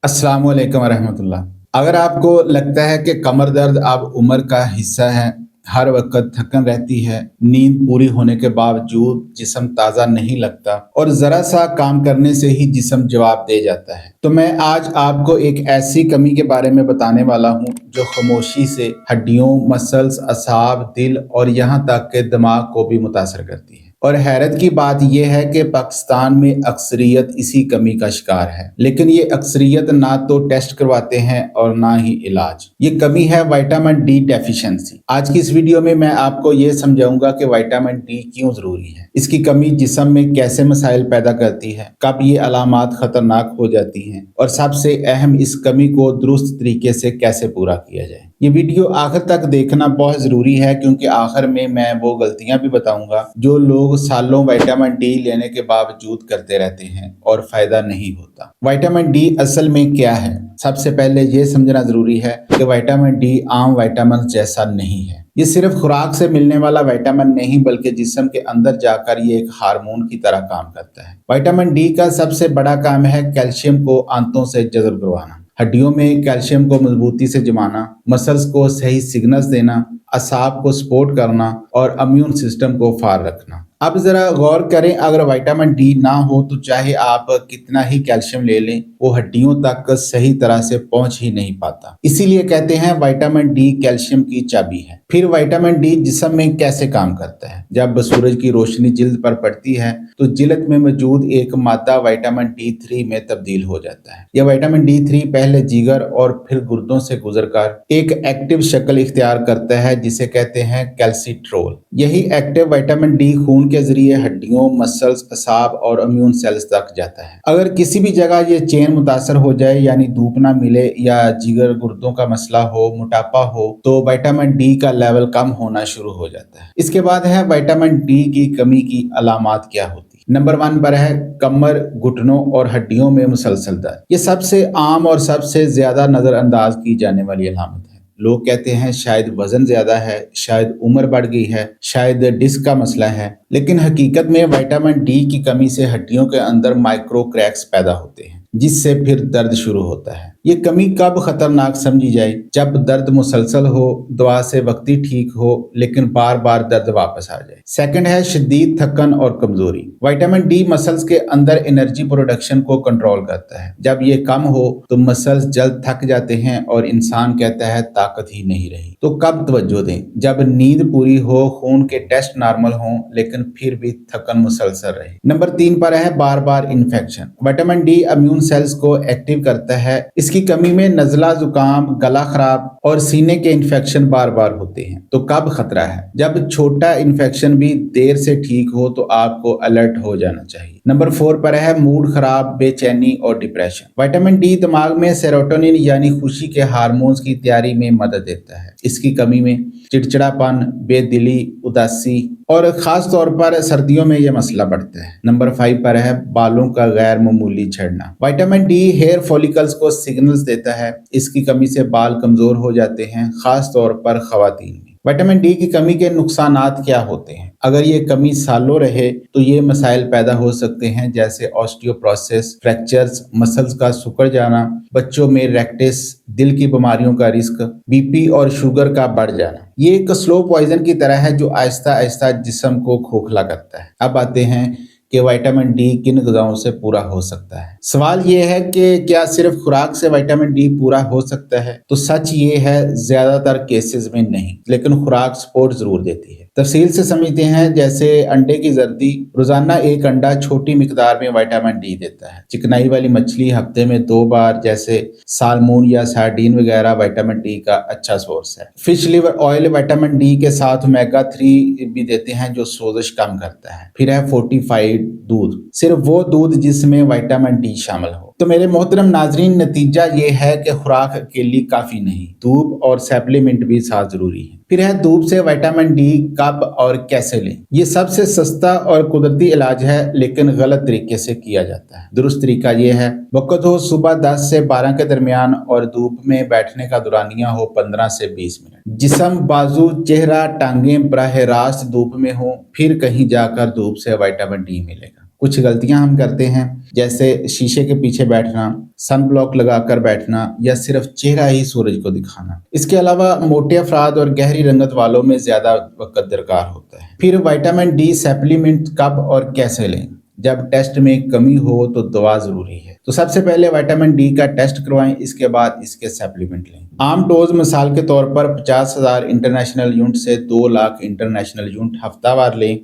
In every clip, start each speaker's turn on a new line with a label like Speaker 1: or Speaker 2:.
Speaker 1: अस्सलाम वालेकुम रहमतुल्लाह। अगर आपको लगता है कि कमर दर्द अब उम्र का हिस्सा है, हर वक्त थकन रहती है, नींद पूरी होने के बावजूद जिस्म ताज़ा नहीं लगता और ज़रा सा काम करने से ही जिस्म जवाब दे जाता है, तो मैं आज आपको एक ऐसी कमी के बारे में बताने वाला हूँ जो खामोशी से हड्डियों, मसल्स, असाब, दिल और यहाँ तक के दिमाग को भी मुतासर करती है। और हैरत की बात यह है कि पाकिस्तान में अक्सरियत इसी कमी का शिकार है, लेकिन ये अक्सरियत ना तो टेस्ट करवाते हैं और ना ही इलाज। ये कमी है विटामिन डी डेफिशिएंसी। आज की इस वीडियो में मैं आपको ये समझाऊंगा कि विटामिन डी क्यों जरूरी है, इसकी कमी जिस्म में कैसे मसाइल पैदा करती है, कब ये अलामात खतरनाक हो जाती हैं और सबसे अहम इस कमी को दुरुस्त तरीके से कैसे पूरा किया जाए। ये वीडियो आखिर तक देखना बहुत ज़रूरी है, क्योंकि आखिर में मैं वो गलतियां भी बताऊंगा जो लोग सालों विटामिन डी लेने के बावजूद करते रहते हैं और फ़ायदा नहीं होता। विटामिन डी असल में क्या है? सबसे पहले ये समझना ज़रूरी है कि विटामिन डी आम विटामिन जैसा नहीं है। ये सिर्फ खुराक से मिलने वाला विटामिन नहीं, बल्कि जिस्म के अंदर जाकर ये एक हार्मोन की तरह काम करता है। विटामिन डी का सबसे बड़ा काम है कैल्शियम को आंतों से जज़ब करवाना, हड्डियों में कैल्शियम को मजबूती से जमाना, मसल्स को सही सिग्नल्स देना, असाब को सपोर्ट करना और इम्यून सिस्टम को फार रखना। अब जरा गौर करें, अगर विटामिन डी ना हो तो चाहे आप कितना ही कैल्शियम ले लें, वो हड्डियों तक सही तरह से पहुंच ही नहीं पाता। इसीलिए कहते हैं विटामिन डी कैल्शियम की चाबी है। फिर विटामिन डी जिस्म में कैसे काम करता है? जब सूरज की रोशनी जिल्द पर पड़ती है तो जिल्द में मौजूद एक मादा विटामिन D3 में तब्दील हो जाता है। यह विटामिन D3 पहले जिगर और फिर गुर्दों से गुजरकर एक एक्टिव शक्ल इख्तियार करता है जिसे कहते हैं कैल्सिट्रोल। यही एक्टिव विटामिन डी खून के जरिए हड्डियों, मसल्स, असाब और इम्यून सेल्स तक जाता है। अगर किसी भी जगह ये चेन मुतासर हो जाए, यानी धूप ना मिले या जिगर गुर्दों का मसला हो, मोटापा हो, तो विटामिन डी का लेवल कम होना शुरू हो जाता है। इसके बाद है विटामिन डी की कमी की अलामात क्या होती है। नंबर 1 पर है कमर, घुटनों और हड्डियों में मुसलसल दर्द। ये सबसे आम और सबसे ज्यादा नजरअंदाज की जाने वाली अलामत है। लोग कहते हैं शायद वजन ज्यादा है, शायद उम्र बढ़ गई है, शायद डिस्क का मसला है, लेकिन हकीकत में विटामिन डी की कमी से हड्डियों के अंदर माइक्रो क्रैक्स पैदा होते हैं, जिससे फिर दर्द शुरू होता है। ये कमी कब खतरनाक समझी जाए? जब दर्द मुसलसल हो, दवा से वक्ती ठीक हो, लेकिन बार बार दर्द वापस आ जाए। सेकंड है शदीद थकन और कमजोरी। विटामिन डी मसल्स के अंदर एनर्जी प्रोडक्शन को कंट्रोल करता है। जब ये कम हो तो मसल्स जल्द थक जाते हैं और इंसान कहता है ताकत ही नहीं रही। तो कब तवज्जो दें? जब नींद पूरी हो, खून के टेस्ट नॉर्मल हों, लेकिन फिर भी थकन मुसलसल रहे। नंबर 3 पर है बार बार infection. Vitamin D immune cells को एक्टिव करता है। इसकी कमी में नज़ला, जुकाम, गला खराब और सीने के इन्फेक्शन बार बार होते हैं। तो कब खतरा है? जब छोटा इन्फेक्शन भी देर से ठीक हो तो आपको अलर्ट हो जाना चाहिए। नंबर 4 पर है मूड खराब, बेचैनी और डिप्रेशन। विटामिन डी दिमाग में सेरोटोनिन यानी खुशी के हार्मोन्स की तैयारी में मदद देता है। इसकी कमी में चिड़चिड़ापन, बेदिली, उदासी और खास तौर पर सर्दियों में यह मसला बढ़ता है। नंबर 5 पर है बालों का गैर मामूली झड़ना। विटामिन डी हेयर फॉलिकल्स को सिग्नल्स देता है। इसकी कमी से बाल कमजोर हो जाते हैं, खास तौर पर खवातीन में। विटामिन डी की कमी के नुकसानात क्या होते हैं? अगर ये कमी सालों रहे तो ये मसाइल पैदा हो सकते हैं, जैसे ऑस्टियोपोरोसिस, फ्रैक्चर्स, मसल्स का सिकुड़ जाना, बच्चों में रेक्टिस, दिल की बीमारियों का रिस्क, बीपी और शुगर का बढ़ जाना। ये एक स्लो पॉइजन की तरह है जो आहिस्ता आहिस्ता जिस्म को खोखला करता है। अब आते हैं कि विटामिन डी किन ग़िज़ाओं से पूरा हो सकता है। सवाल ये है कि क्या सिर्फ खुराक से विटामिन डी पूरा हो सकता है? तो सच ये है, ज्यादातर केसेस में नहीं, लेकिन खुराक सपोर्ट जरूर देती है। तफसील से समझते हैं। जैसे अंडे की जर्दी, रोजाना एक अंडा छोटी मिकदार में विटामिन डी देता है। चिकनाई वाली मछली हफ्ते में 2 बार, जैसे सालमून या सार्डीन वगैरह, विटामिन डी का अच्छा सोर्स है। Fish liver oil vitamin D के साथ ओमेगा 3 भी देते हैं जो सोजिश कम करता है। फिर है फोर्टिफाइड दूध, सिर्फ वो दूध जिसमें विटामिन डी शामिल हो। तो मेरे मोहतरम नाजरीन, नतीजा ये है कि खुराक अकेली काफी नहीं, धूप और सप्लीमेंट भी साथ जरूरी है। फिर है धूप से विटामिन डी कब और कैसे लें। ये सबसे सस्ता और कुदरती इलाज है, लेकिन गलत तरीके से किया जाता है। दुरुस्त तरीका ये है, वक्त हो सुबह 10 से 12 के दरमियान और धूप में बैठने का दुरानिया हो 15 से 20 मिनट। जिस्म, बाजू, चेहरा, टांगें बराह रास्त धूप में हो, फिर कहीं जाकर धूप से विटामिन डी मिलेगा। कुछ गलतियां हम करते हैं, जैसे शीशे के पीछे बैठना, सन ब्लॉक लगाकर बैठना या सिर्फ चेहरा ही सूरज को दिखाना। इसके अलावा मोटे अफराद और गहरी रंगत वालों में ज्यादा वक्त दरकार होता है। फिर विटामिन डी सप्लीमेंट कब और कैसे लें? जब टेस्ट में कमी हो तो दवा जरूरी है। तो सबसे पहले विटामिन डी का टेस्ट करवाएं, इसके बाद इसके सप्लीमेंट लें। आम डोज मिसाल के तौर पर 50,000 इंटरनेशनल यूनिट से 2 लाख इंटरनेशनल यूनिट हफ्तावार लें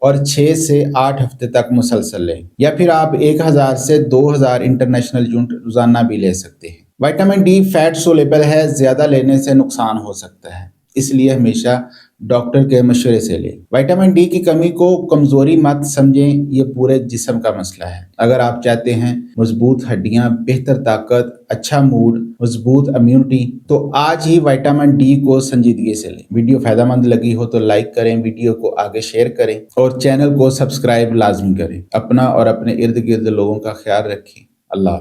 Speaker 1: और 6 से 8 हफ्ते तक मुसलसल लें, या फिर आप 1000 से 2000 इंटरनेशनल यूनिट रोजाना भी ले सकते हैं। विटामिन डी फैट सोलेबल है, ज्यादा लेने से नुकसान हो सकता है, इसलिए हमेशा डॉक्टर के मशवरे से लें। विटामिन डी की कमी को कमजोरी मत समझें, ये पूरे जिस्म का मसला है। अगर आप चाहते हैं मजबूत हड्डियां, बेहतर ताकत, अच्छा मूड, मजबूत इम्यूनिटी, तो आज ही विटामिन डी को संजीदगी से लें। वीडियो फायदेमंद लगी हो तो लाइक करें, वीडियो को आगे शेयर करें और चैनल को सब्सक्राइब लाजमी करें। अपना और अपने इर्द गिर्द लोगों का ख्याल रखें। अल्लाह।